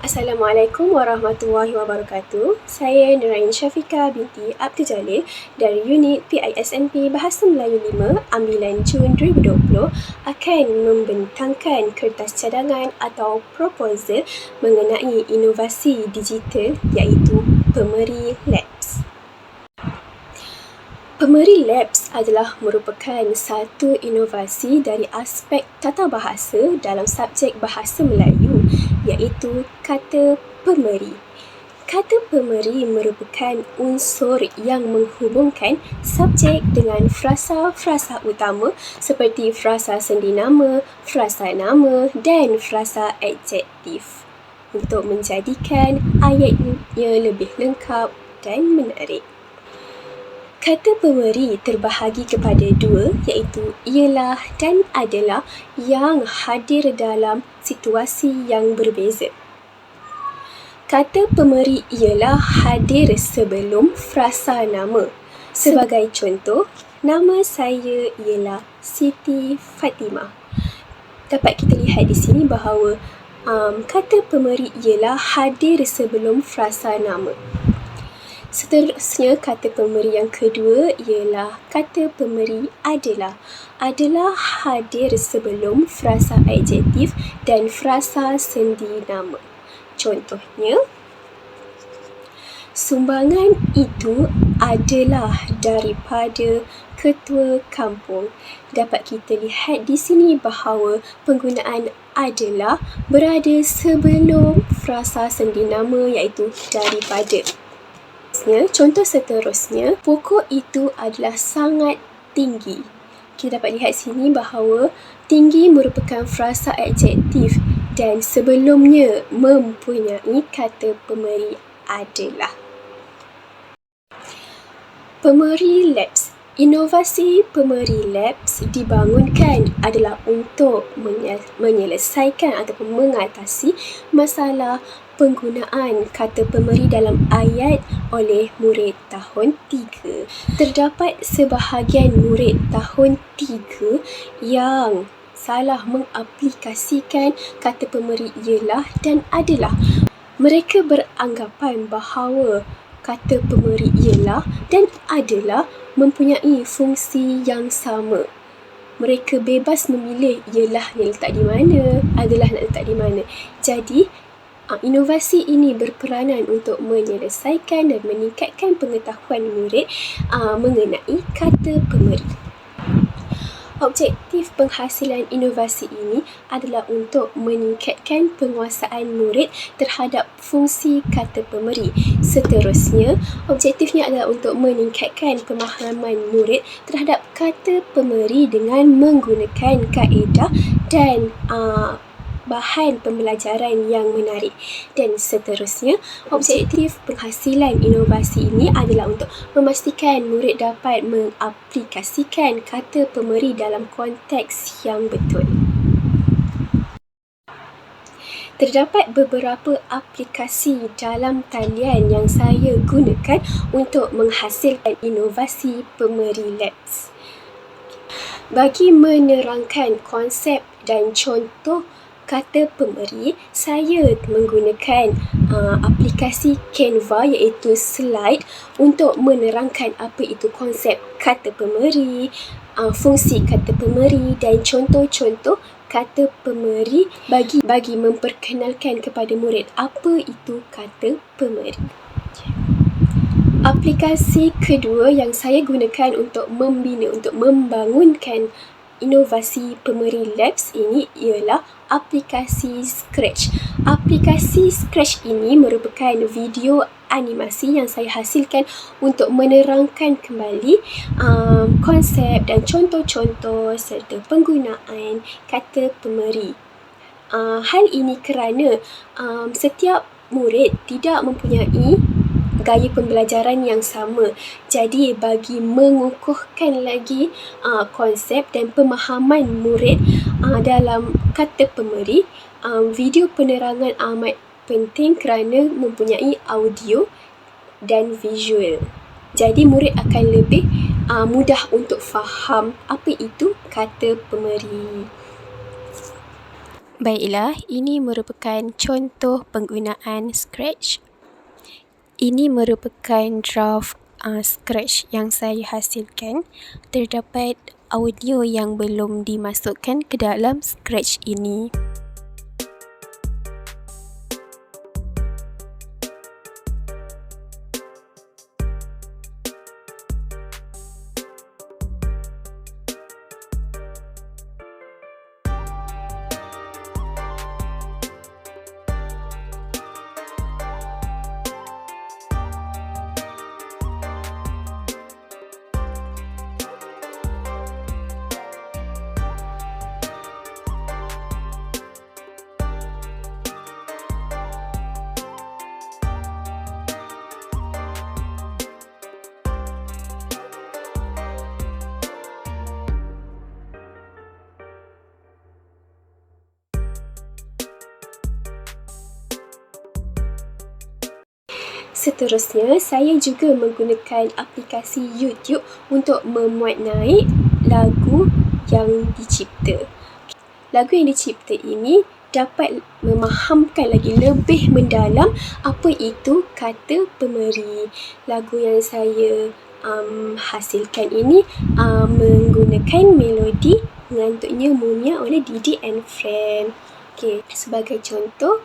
Assalamualaikum warahmatullahi wabarakatuh. Saya Nurain Syafiqah binti Abdul Jalil dari unit PISMP Bahasa Melayu 5 ambilan Jun 2020 akan membentangkan kertas cadangan atau proposal mengenai inovasi digital iaitu Pemeri Labs. Pemeri Labs adalah merupakan satu inovasi dari aspek tata bahasa dalam subjek Bahasa Melayu iaitu kata pemeri. Kata pemeri merupakan unsur yang menghubungkan subjek dengan frasa-frasa utama seperti frasa sendinama, frasa nama dan frasa adjektif untuk menjadikan ayatnya lebih lengkap dan menarik. Kata pemeri terbahagi kepada dua iaitu ialah dan adalah yang hadir dalam situasi yang berbeza. Kata pemeri ialah hadir sebelum frasa nama. Sebagai contoh, nama saya ialah Siti Fatimah. Dapat kita lihat di sini bahawa kata pemeri ialah hadir sebelum frasa nama. Seterusnya, kata pemeri yang kedua ialah kata pemeri adalah. Adalah hadir sebelum frasa adjektif dan frasa sendinama. Contohnya, sumbangan itu adalah daripada ketua kampung. Dapat kita lihat di sini bahawa penggunaan adalah berada sebelum frasa sendinama iaitu daripada. Contoh seterusnya, pokok itu adalah sangat tinggi. Kita dapat lihat sini bahawa tinggi merupakan frasa adjektif dan sebelumnya mempunyai kata pemeri adalah. Pemeri Labs. Inovasi Pemeri Labs dibangunkan adalah untuk menyelesaikan ataupun mengatasi masalah penggunaan kata pemeri dalam ayat oleh murid tahun 3. Terdapat sebahagian murid tahun 3 yang salah mengaplikasikan kata pemeri ialah dan adalah. Mereka beranggapan bahawa kata pemeri ialah dan adalah mempunyai fungsi yang sama. Mereka bebas memilih ialah nak letak di mana, adalah nak letak di mana. Jadi, inovasi ini berperanan untuk menyelesaikan dan meningkatkan pengetahuan murid mengenai kata pemeri. Objektif penghasilan inovasi ini adalah untuk meningkatkan penguasaan murid terhadap fungsi kata pemeri. Seterusnya, objektifnya adalah untuk meningkatkan pemahaman murid terhadap kata pemeri dengan menggunakan kaedah dan bahan pembelajaran yang menarik. Dan seterusnya, objektif penghasilan inovasi ini adalah untuk memastikan murid dapat mengaplikasikan kata pemeri dalam konteks yang betul. Terdapat beberapa aplikasi dalam talian yang saya gunakan untuk menghasilkan inovasi Pemeri Labs. Bagi menerangkan konsep dan contoh kata pemeri, saya menggunakan aplikasi Canva iaitu slide untuk menerangkan apa itu konsep kata pemeri, fungsi kata pemeri dan contoh-contoh kata pemeri bagi memperkenalkan kepada murid apa itu kata pemeri. Aplikasi kedua yang saya gunakan untuk membangunkan inovasi Pemeri Labs ini ialah aplikasi Scratch. Aplikasi Scratch ini merupakan video animasi yang saya hasilkan untuk menerangkan kembali konsep dan contoh-contoh serta penggunaan kata pemeri. Hal ini kerana setiap murid tidak mempunyai gaya pembelajaran yang sama. Jadi bagi mengukuhkan lagi konsep dan pemahaman murid dalam kata pemeri, video penerangan amat penting kerana mempunyai audio dan visual. Jadi murid akan lebih mudah untuk faham apa itu kata pemeri. Baiklah, ini merupakan contoh penggunaan Scratch. Ini merupakan draft Scratch yang saya hasilkan. Terdapat audio yang belum dimasukkan ke dalam Scratch ini. Seterusnya, saya juga menggunakan aplikasi YouTube untuk memuat naik lagu yang dicipta. Lagu yang dicipta ini dapat memahamkan lagi lebih mendalam apa itu kata pemeri. Lagu yang saya hasilkan ini menggunakan melodi Mengantuknya Mumia oleh Didi and Friend. Okey, sebagai contoh,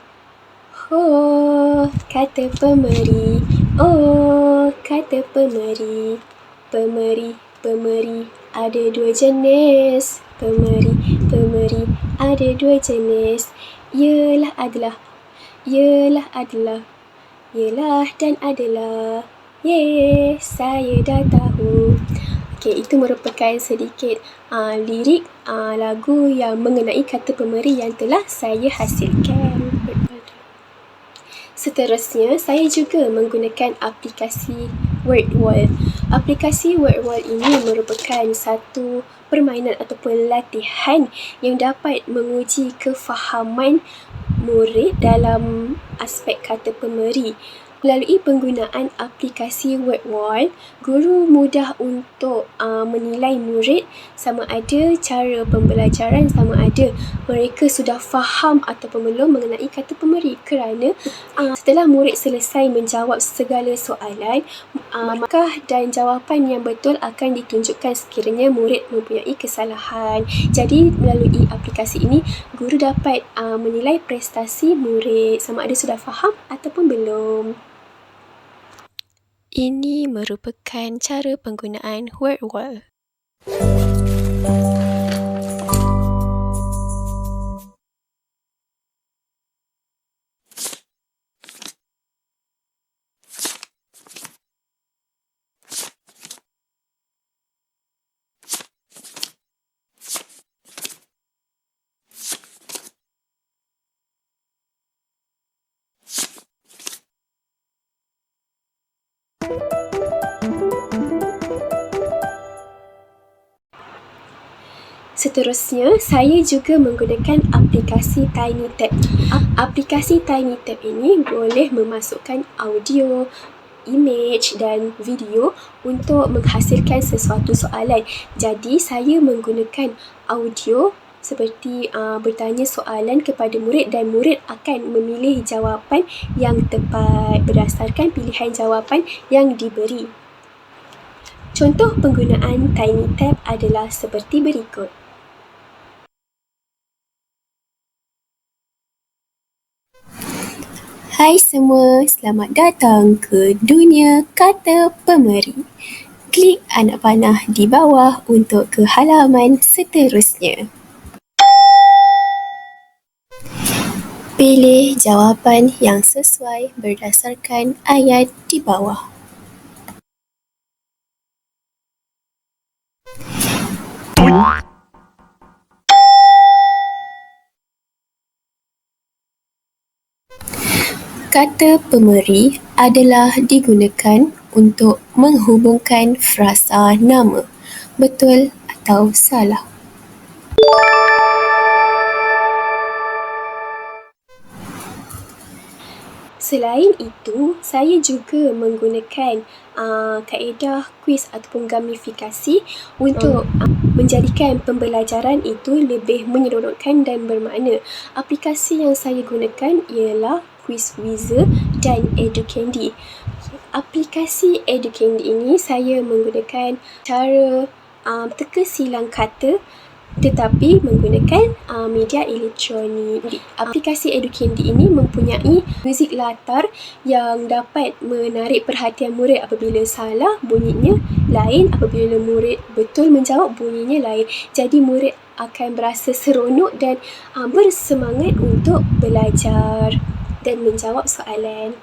oh, kata pemeri, oh, kata pemeri. Pemeri, pemeri, ada dua jenis. Pemeri, pemeri, ada dua jenis. Ialah adalah, ialah adalah, ialah dan adalah. Yeay, saya dah tahu. Okey, itu merupakan sedikit lirik lagu yang mengenai kata pemeri yang telah saya hasilkan. Seterusnya, saya juga menggunakan aplikasi WordWall. Aplikasi WordWall ini merupakan satu permainan ataupun latihan yang dapat menguji kefahaman murid dalam aspek kata pemeri. Melalui penggunaan aplikasi WordWall, guru mudah untuk menilai murid sama ada cara pembelajaran sama ada mereka sudah faham ataupun belum mengenai kata pemeri, kerana setelah murid selesai menjawab segala soalan, markah dan jawapan yang betul akan ditunjukkan sekiranya murid mempunyai kesalahan. Jadi melalui aplikasi ini, guru dapat menilai prestasi murid sama ada sudah faham ataupun belum. Ini merupakan cara penggunaan WordWall. Seterusnya, saya juga menggunakan aplikasi TinyTab. Aplikasi TinyTab ini boleh memasukkan audio, image dan video untuk menghasilkan sesuatu soalan. Jadi, saya menggunakan audio seperti bertanya soalan kepada murid dan murid akan memilih jawapan yang tepat berdasarkan pilihan jawapan yang diberi. Contoh penggunaan TinyTab adalah seperti berikut. Hai semua, selamat datang ke dunia kata pemeri. Klik anak panah di bawah untuk ke halaman seterusnya. Pilih jawapan yang sesuai berdasarkan ayat di bawah. Kata pemeri adalah digunakan untuk menghubungkan frasa nama. Betul atau salah? Selain itu, saya juga menggunakan kaedah kuis ataupun gamifikasi untuk menjadikan pembelajaran itu lebih menyeronokkan dan bermakna. Aplikasi yang saya gunakan ialah Quizizzer dan Educandy. Aplikasi Educandy ini saya menggunakan cara teka silang kata tetapi menggunakan media elektronik. Aplikasi Educandy ini mempunyai muzik latar yang dapat menarik perhatian murid. Apabila salah, bunyinya lain. Apabila murid betul menjawab, bunyinya lain. Jadi murid akan berasa seronok dan bersemangat untuk belajar dan menjawab soalan.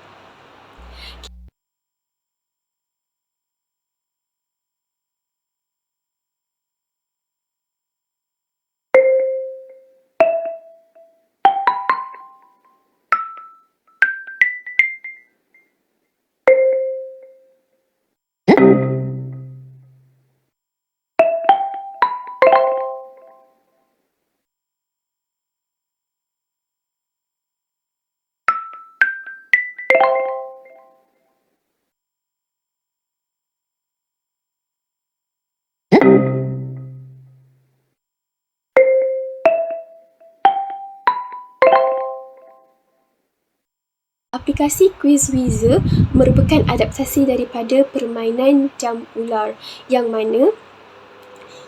Aplikasi Quizizzer merupakan adaptasi daripada permainan jam ular yang mana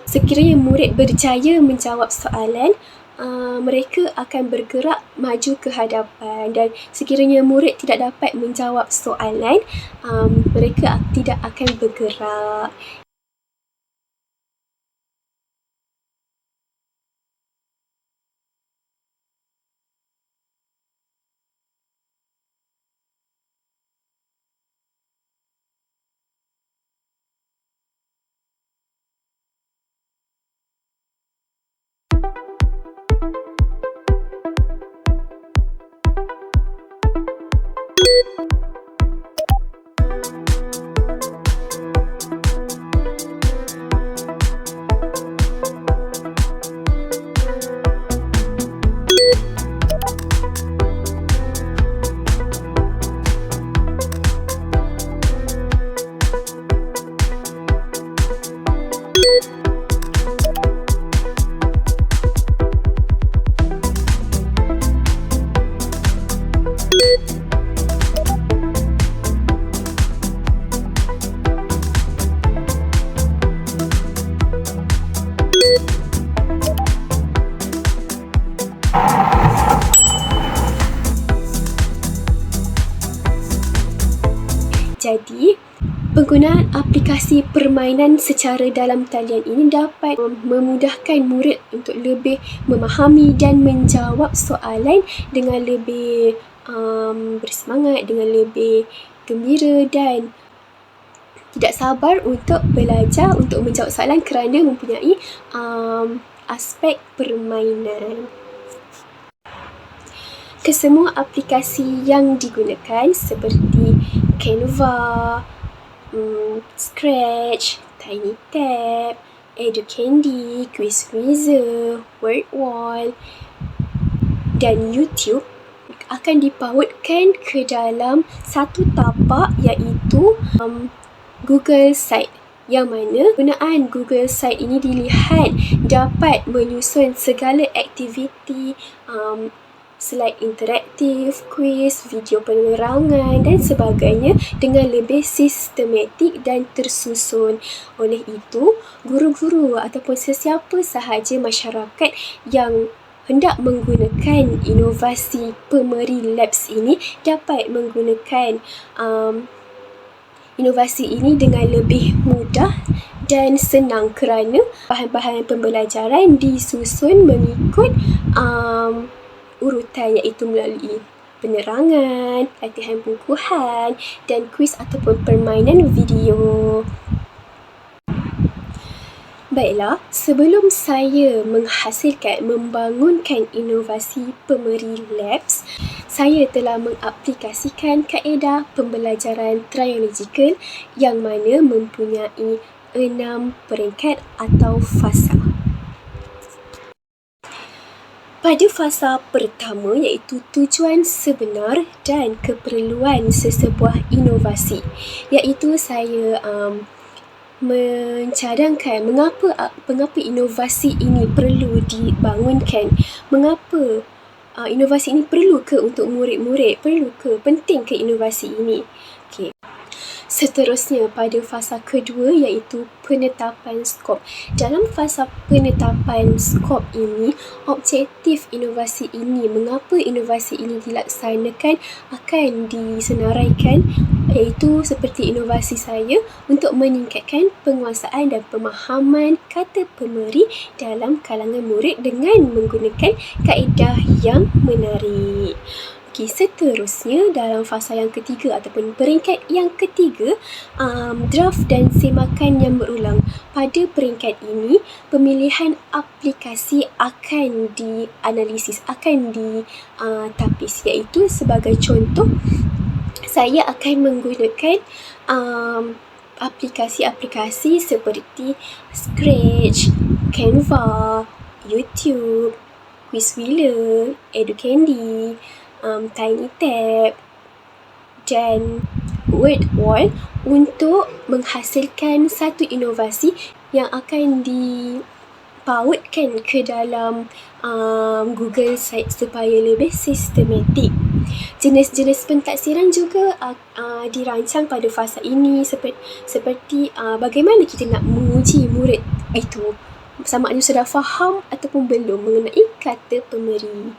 sekiranya murid berjaya menjawab soalan, mereka akan bergerak maju ke hadapan, dan sekiranya murid tidak dapat menjawab soalan, mereka tidak akan bergerak. Jadi, penggunaan aplikasi permainan secara dalam talian ini dapat memudahkan murid untuk lebih memahami dan menjawab soalan dengan lebih bersemangat, dengan lebih gembira dan tidak sabar untuk belajar, untuk menjawab soalan kerana mempunyai aspek permainan. Kesemua aplikasi yang digunakan seperti Canva, Scratch, TinyTab, Educandy, Quizizzer, WordWall dan YouTube akan dipautkan ke dalam satu tapak iaitu Google Site, yang mana penggunaan Google Site ini dilihat dapat menyusun segala aktiviti, slide interaktif, kuis, video penerangan dan sebagainya dengan lebih sistematik dan tersusun. Oleh itu, guru-guru ataupun sesiapa sahaja masyarakat yang hendak menggunakan inovasi Pemeri Labs ini dapat menggunakan inovasi ini dengan lebih mudah dan senang kerana bahan-bahan pembelajaran disusun mengikut urutan, iaitu melalui penerangan, latihan bukuhan dan kuis ataupun permainan video. Baiklah, sebelum saya membangunkan inovasi Pemeri Labs, saya telah mengaplikasikan kaedah pembelajaran triological yang mana mempunyai 6 peringkat atau fasa. Pada fasa pertama iaitu tujuan sebenar dan keperluan sesebuah inovasi, iaitu saya mencadangkan mengapa inovasi ini perlu dibangunkan, mengapa inovasi ini perlu ke untuk murid-murid, perlu ke, penting ke inovasi ini. Okay. Seterusnya pada fasa kedua iaitu penetapan skop. Dalam fasa penetapan skop ini, objektif inovasi ini, mengapa inovasi ini dilaksanakan akan disenaraikan, iaitu seperti inovasi saya untuk meningkatkan penguasaan dan pemahaman kata pemeri dalam kalangan murid dengan menggunakan kaedah yang menarik. Okey, seterusnya dalam fasa yang ketiga ataupun peringkat yang ketiga, draft dan semakan yang berulang. Pada peringkat ini, pemilihan aplikasi akan dianalisis, akan ditapis, iaitu sebagai contoh, saya akan menggunakan aplikasi-aplikasi seperti Scratch, Canva, YouTube, Quizwheeler, Educandy, TinyTab dan WordWall untuk menghasilkan satu inovasi yang akan dipautkan ke dalam Google Site supaya lebih sistematik. Jenis-jenis pentaksiran juga dirancang pada fasa ini seperti bagaimana kita nak menguji murid itu sama ada sudah faham ataupun belum mengenai kata pemeri.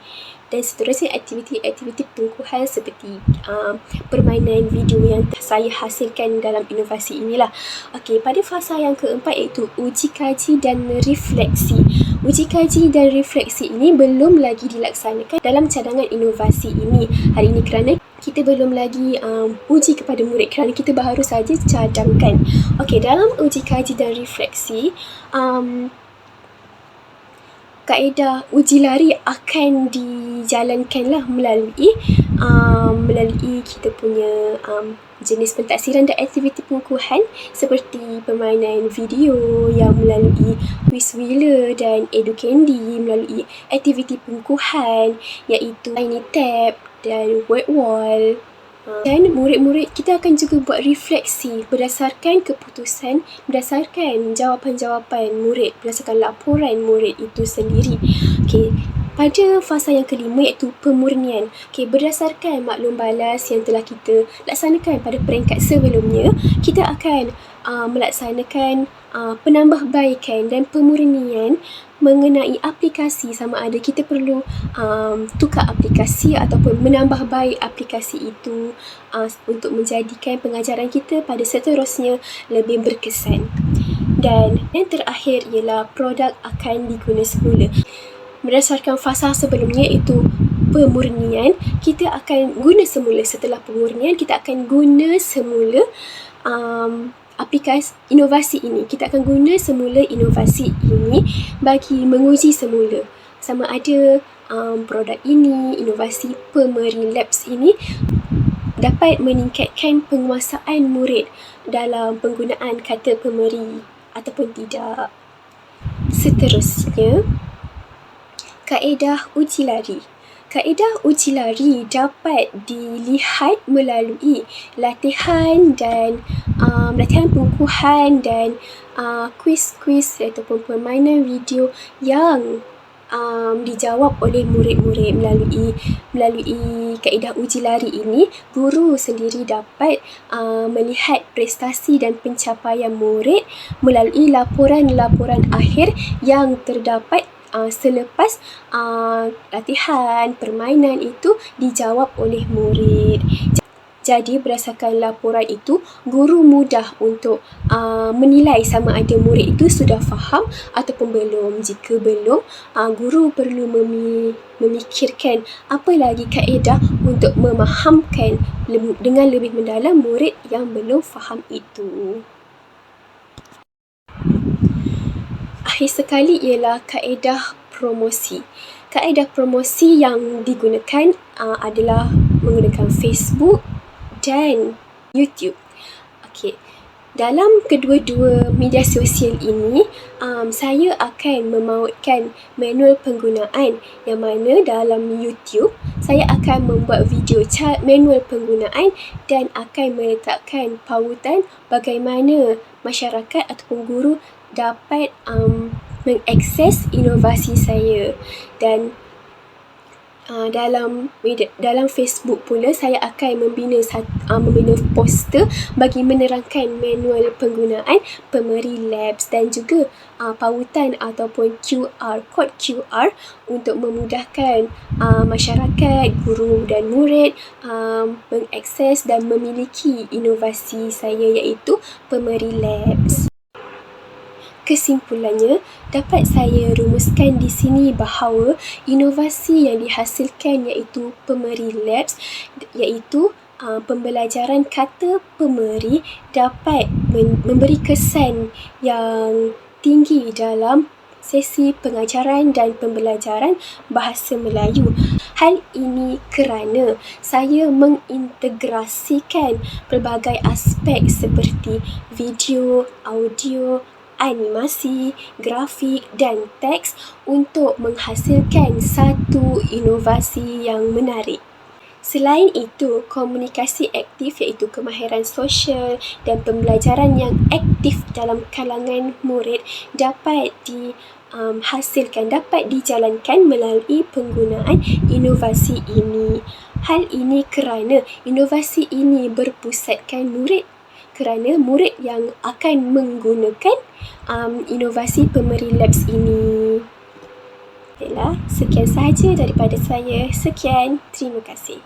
Dan seterusnya aktiviti-aktiviti pengukuhan seperti permainan video yang saya hasilkan dalam inovasi inilah. Okey, pada fasa yang keempat iaitu uji kaji dan refleksi. Uji kaji dan refleksi ini belum lagi dilaksanakan dalam cadangan inovasi ini hari ini kerana kita belum lagi uji kepada murid kerana kita baru saja cadangkan. Okey, dalam uji kaji dan refleksi, kaedah uji lari akan dijalankanlah melalui kita punya jenis pentaksiran dan aktiviti pengukuhan seperti permainan video yang melalui Quizwheeler dan Educandy, melalui aktiviti pengukuhan iaitu TinyTab dan WordWall. Dan murid-murid kita akan juga buat refleksi berdasarkan keputusan, berdasarkan jawapan-jawapan murid, berdasarkan laporan murid itu sendiri. Okey, pada fasa yang kelima iaitu pemurnian. Okey, berdasarkan maklum balas yang telah kita laksanakan pada peringkat sebelumnya, kita akan melaksanakan penambahbaikan dan pemurnian mengenai aplikasi, sama ada kita perlu tukar aplikasi ataupun menambah baik aplikasi itu untuk menjadikan pengajaran kita pada seterusnya lebih berkesan. Dan yang terakhir ialah produk akan diguna semula. Berdasarkan fasa sebelumnya iaitu pemurnian, kita akan guna semula. Setelah pemurnian, kita akan guna semula aplikasi inovasi ini. Kita akan guna semula inovasi ini bagi menguji semula sama ada produk ini, inovasi Pemeri Labs ini dapat meningkatkan penguasaan murid dalam penggunaan kata pemeri ataupun tidak. Seterusnya, kaedah uji lari. Kaedah uji lari dapat dilihat melalui latihan dan latihan pengukuhan dan kuis-kuis ataupun permainan video yang dijawab oleh murid-murid melalui kaedah uji lari ini. Guru sendiri dapat melihat prestasi dan pencapaian murid melalui laporan-laporan akhir yang terdapat selepas latihan permainan itu dijawab oleh murid. Jadi berdasarkan laporan itu, guru mudah untuk menilai sama ada murid itu sudah faham ataupun belum. Jika belum, guru perlu memikirkan apa lagi kaedah untuk memahamkan dengan lebih mendalam murid yang belum faham itu. Akhir sekali ialah kaedah promosi. Kaedah promosi yang digunakan adalah menggunakan Facebook dan YouTube. Okey, Dalam kedua-dua media sosial ini, saya akan memautkan manual penggunaan, yang mana dalam YouTube, saya akan membuat video manual penggunaan dan akan meletakkan pautan bagaimana masyarakat ataupun guru dapat mengakses inovasi saya. Dan dalam Facebook pula, saya akan membina poster bagi menerangkan manual penggunaan Pemeri Labs dan juga pautan ataupun kod QR untuk memudahkan masyarakat, guru dan murid mengakses dan memiliki inovasi saya, iaitu Pemeri Labs. Kesimpulannya, dapat saya rumuskan di sini bahawa inovasi yang dihasilkan iaitu Pemeri Labs, iaitu pembelajaran kata pemeri dapat memberi kesan yang tinggi dalam sesi pengajaran dan pembelajaran bahasa Melayu. Hal ini kerana saya mengintegrasikan pelbagai aspek seperti video, audio, animasi, grafik dan teks untuk menghasilkan satu inovasi yang menarik. Selain itu, komunikasi aktif iaitu kemahiran sosial dan pembelajaran yang aktif dalam kalangan murid dapat dapat dijalankan melalui penggunaan inovasi ini. Hal ini kerana inovasi ini berpusatkan murid, kerana murid yang akan menggunakan inovasi Pemeri Labs ini. Baiklah, sekian sahaja daripada saya. Sekian, terima kasih.